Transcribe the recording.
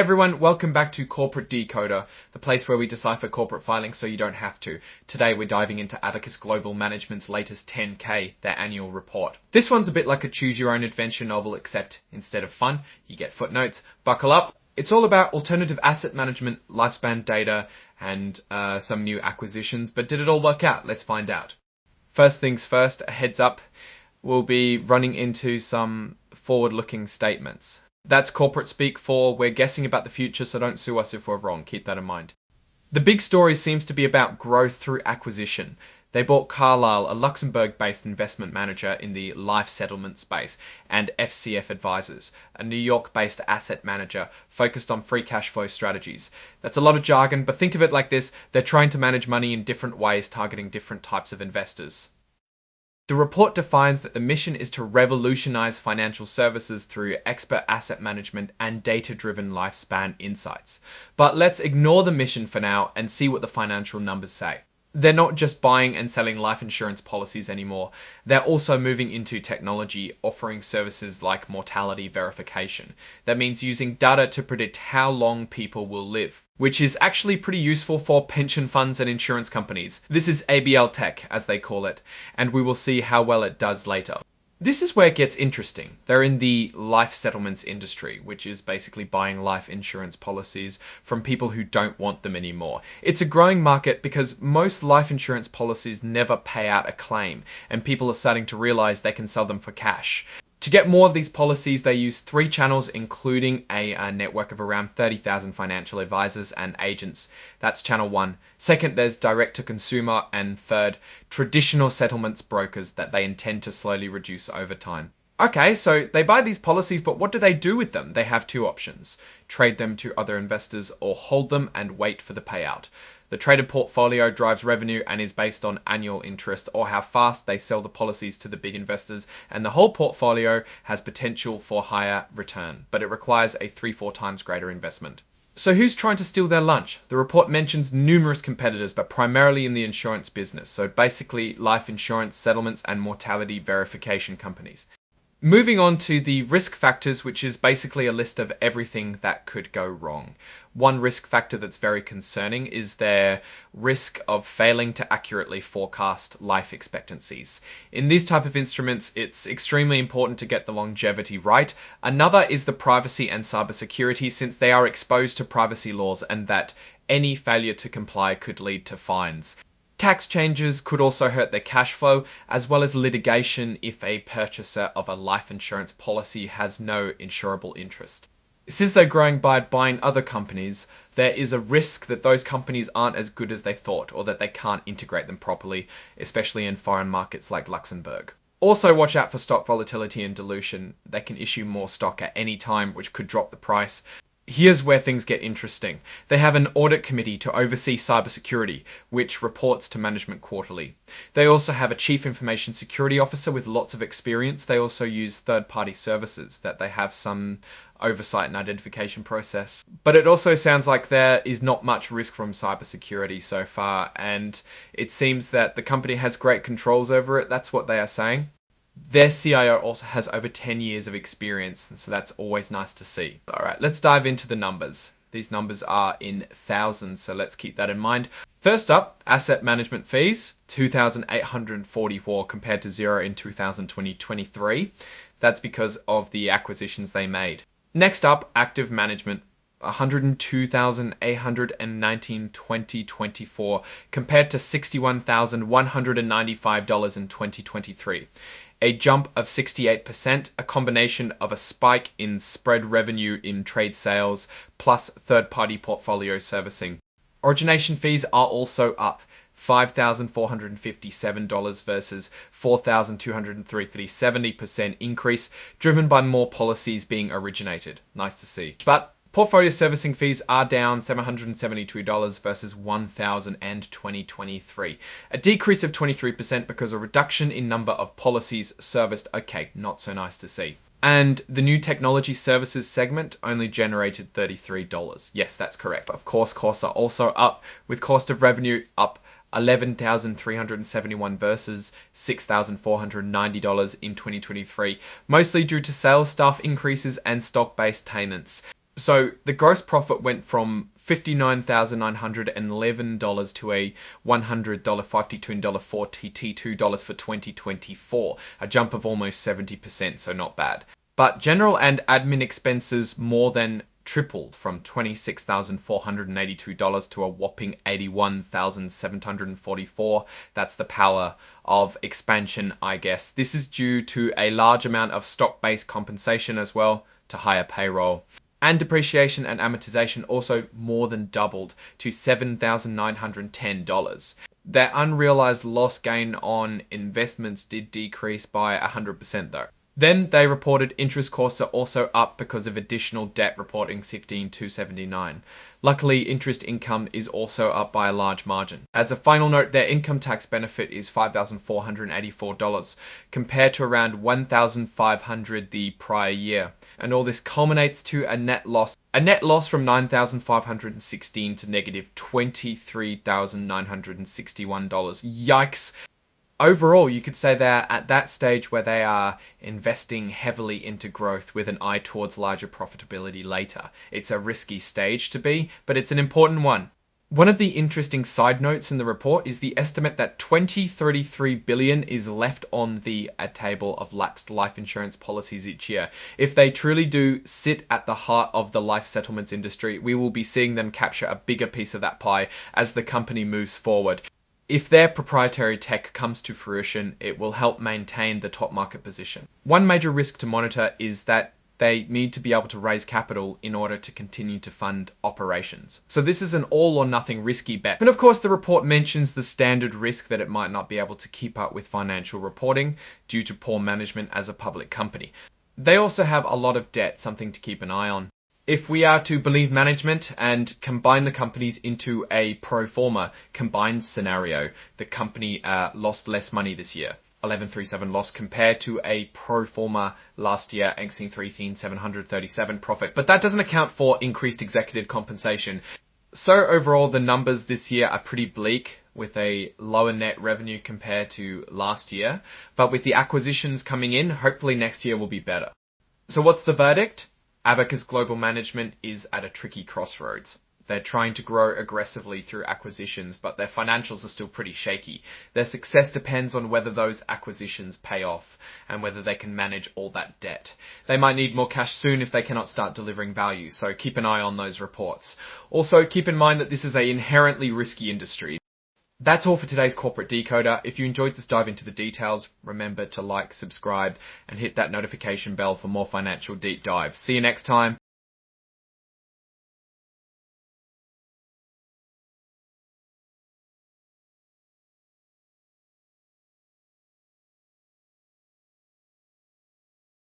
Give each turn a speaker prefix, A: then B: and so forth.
A: everyone, welcome back to Corporate Decoder, the place where we decipher corporate filings so you don't have to. Today we're diving into Abacus Global Management's latest 10K, their annual report. This one's a bit like a choose-your-own-adventure novel, except instead of fun, you get footnotes. Buckle up. It's all about alternative asset management, lifespan data, and some new acquisitions. But did it all work out? Let's find out. First things first, a heads up, we'll be running into some forward-looking statements. That's corporate speak for we're guessing about the future, so don't sue us if we're wrong. Keep that in mind. The big story seems to be about growth through acquisition. They bought Carlyle, a Luxembourg-based investment manager in the life settlement space, and FCF Advisors, a New York-based asset manager focused on free cash flow strategies. That's a lot of jargon, but think of it like this. They're trying to manage money in different ways, targeting different types of investors. The report defines that the mission is to revolutionize financial services through expert asset management and data-driven lifespan insights. But let's ignore the mission for now and see what the financial numbers say. They're not just buying and selling life insurance policies anymore. They're also moving into technology, offering services like mortality verification. That means using data to predict how long people will live, which is actually pretty useful for pension funds and insurance companies. This is ABL tech, as they call it, and we will see how well it does later. This is where it gets interesting. They're in the life settlements industry, which is basically buying life insurance policies from people who don't want them anymore. It's a growing market because most life insurance policies never pay out a claim, and people are starting to realize they can sell them for cash. To get more of these policies, they use 3 channels, including a network of around 30,000 financial advisors and agents. That's channel 1. Second, there's direct to consumer. And third, traditional settlements brokers that they intend to slowly reduce over time. Okay, so they buy these policies, but what do they do with them? They have 2 options. Trade them to other investors or hold them and wait for the payout. The traded portfolio drives revenue and is based on annual interest or how fast they sell the policies to the big investors, and the whole portfolio has potential for higher return, but it requires a 3-4 times greater investment. So who's trying to steal their lunch? The report mentions numerous competitors, but primarily in the insurance business, so basically life insurance settlements and mortality verification companies. Moving on to the risk factors, which is basically a list of everything that could go wrong. One risk factor that's very concerning is their risk of failing to accurately forecast life expectancies. In these type of instruments, it's extremely important to get the longevity right. Another is the privacy and cybersecurity, since they are exposed to privacy laws and that any failure to comply could lead to fines. Tax changes could also hurt their cash flow, as well as litigation if a purchaser of a life insurance policy has no insurable interest. Since they're growing by buying other companies, there is a risk that those companies aren't as good as they thought, or that they can't integrate them properly, especially in foreign markets like Luxembourg. Also, watch out for stock volatility and dilution. They can issue more stock at any time, which could drop the price. Here's where things get interesting. They have an audit committee to oversee cybersecurity, which reports to management quarterly. They also have a chief information security officer with lots of experience. They also use third-party services that they have some oversight and identification process. But it also sounds like there is not much risk from cybersecurity so far, and it seems that the company has great controls over it. That's what they are saying. Their CIO also has over 10 years of experience, and so that's always nice to see. All right, let's dive into the numbers. These numbers are in thousands, so let's keep that in mind. First up, asset management fees, 2,844 compared to 0 in 2023. That's because of the acquisitions they made. Next up, active management, 102,819 2024 compared to $61,195 in 2023. A jump of 68%, a combination of a spike in spread revenue in trade sales plus third-party portfolio servicing. Origination fees are also up, $5,457 versus $4,203, 70% increase, driven by more policies being originated. Nice to see. But portfolio servicing fees are down $772 versus $1,000 in 2023. A decrease of 23% because a reduction in number of policies serviced. Okay, not so nice to see. And the new technology services segment only generated $33. Yes, that's correct. Of course, costs are also up, with cost of revenue up $11,371 versus $6,490 in 2023, mostly due to sales staff increases and stock-based payments. So the gross profit went from $59,911 to a $100.52 for $42 for 2024, a jump of almost 70%, so not bad. But general and admin expenses more than tripled from $26,482 to a whopping $81,744. That's the power of expansion, I guess. This is due to a large amount of stock-based compensation as well, to higher payroll. And depreciation and amortization also more than doubled to $7,910. Their unrealized loss gain on investments did decrease by 100% though. Then they reported interest costs are also up because of additional debt, reporting $16,279. Luckily, interest income is also up by a large margin. As a final note, their income tax benefit is $5,484 compared to around $1,500 the prior year. And all this culminates to a net loss from $9,516 to negative $23,961. Yikes. Overall, you could say they're at that stage where they are investing heavily into growth with an eye towards larger profitability later. It's a risky stage to be, but it's an important one. One of the interesting side notes in the report is the estimate that $33 billion is left on the table of lapsed life insurance policies each year. If they truly do sit at the heart of the life settlements industry, we will be seeing them capture a bigger piece of that pie as the company moves forward. If their proprietary tech comes to fruition, it will help maintain the top market position. One major risk to monitor is that they need to be able to raise capital in order to continue to fund operations. So this is an all or nothing risky bet. And of course, the report mentions the standard risk that it might not be able to keep up with financial reporting due to poor management as a public company. They also have a lot of debt, something to keep an eye on. If we are to believe management and combine the companies into a pro forma combined scenario, the company lost less money this year. 1137 loss compared to a pro forma last year, exiting 3,737 profit. But that doesn't account for increased executive compensation. So overall, the numbers this year are pretty bleak, with a lower net revenue compared to last year. But with the acquisitions coming in, hopefully next year will be better. So what's the verdict? Abacus Global Management is at a tricky crossroads. They're trying to grow aggressively through acquisitions, but their financials are still pretty shaky. Their success depends on whether those acquisitions pay off and whether they can manage all that debt. They might need more cash soon if they cannot start delivering value, so keep an eye on those reports. Also, keep in mind that this is an inherently risky industry. That's all for today's Corporate Decoder. If you enjoyed this dive into the details, remember to like, subscribe, and hit that notification bell for more financial deep dives. See you next time.